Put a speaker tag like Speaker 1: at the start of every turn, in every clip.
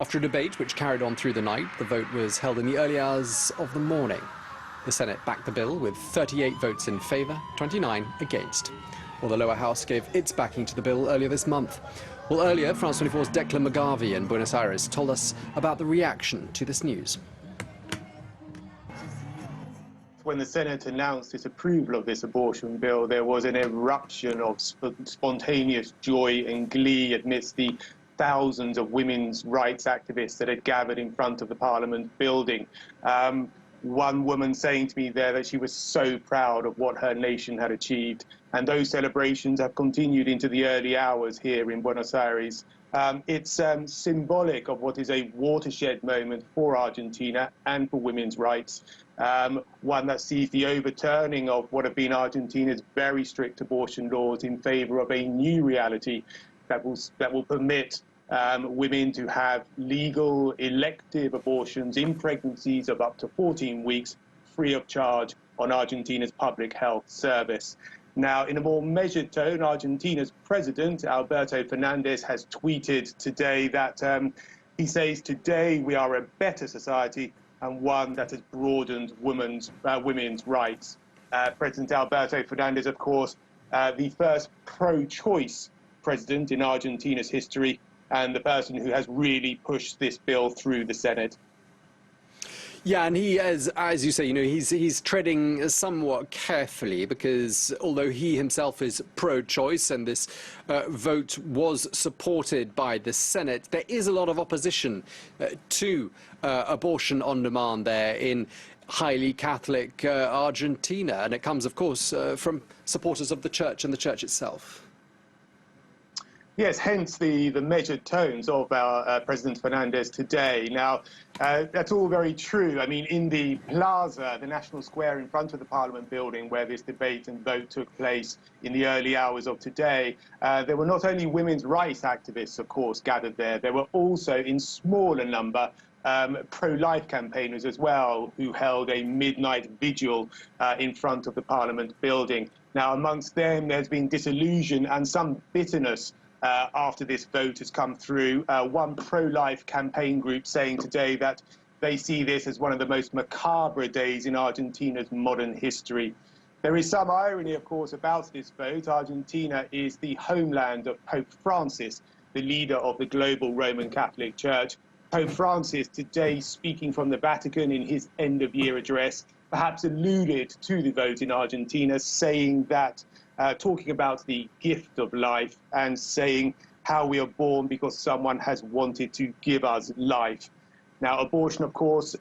Speaker 1: After a debate which carried on through the night, the vote was held in the early hours of the morning. The Senate backed the bill with 38 votes in favour, 29 against. While the lower house gave its backing to the bill earlier this month. Well, earlier, France 24's Declan McGarvey in Buenos Aires told us about the reaction to this news.
Speaker 2: When the Senate announced its approval of this abortion bill, there was an eruption of spontaneous joy and glee amidst the thousands of women's rights activists that had gathered in front of the Parliament building. One woman saying to me there that she was so proud of what her nation had achieved. And those celebrations have continued into the early hours here in Buenos Aires. It's symbolic of what is a watershed moment for Argentina and for women's rights. One that sees the overturning of what have been Argentina's very strict abortion laws in favor of a new reality that will permit women to have legal elective abortions in pregnancies of up to 14 weeks free of charge on Argentina's public health service. Now, in a more measured tone, Argentina's president, Alberto Fernandez, has tweeted today that he says, "Today we are a better society and one that has broadened women's rights." President Alberto Fernandez, of course, the first pro-choice president in Argentina's history, and the person who has really pushed this bill through the Senate.
Speaker 1: Yeah, and he, as you say, he's treading somewhat carefully because although he himself is pro-choice and this vote was supported by the Senate, there is a lot of opposition to abortion on demand there in highly Catholic Argentina, and it comes, of course, from supporters of the church and the church itself.
Speaker 2: Yes, hence the measured tones of our President Fernandez today. Now, that's all very true. I mean, in the plaza, the National Square in front of the Parliament building where this debate and vote took place in the early hours of today, there were not only women's rights activists, of course, gathered there. There were also, in smaller number, pro-life campaigners as well, who held a midnight vigil in front of the Parliament building. Now, amongst them, there's been disillusion and some bitterness after this vote has come through. One pro-life campaign group saying today that they see this as one of the most macabre days in Argentina's modern history. There is some irony, of course, about this vote. Argentina is the homeland of Pope Francis, the leader of the global Roman Catholic Church. Pope Francis today, speaking from the Vatican in his end-of-year address, perhaps alluded to the vote in Argentina, saying that talking about the gift of life and saying how we are born because someone has wanted to give us life. Now, abortion, of course,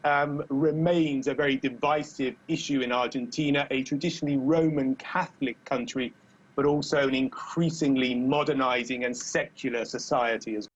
Speaker 2: remains a very divisive issue in Argentina, a traditionally Roman Catholic country, but also an increasingly modernizing and secular society as well.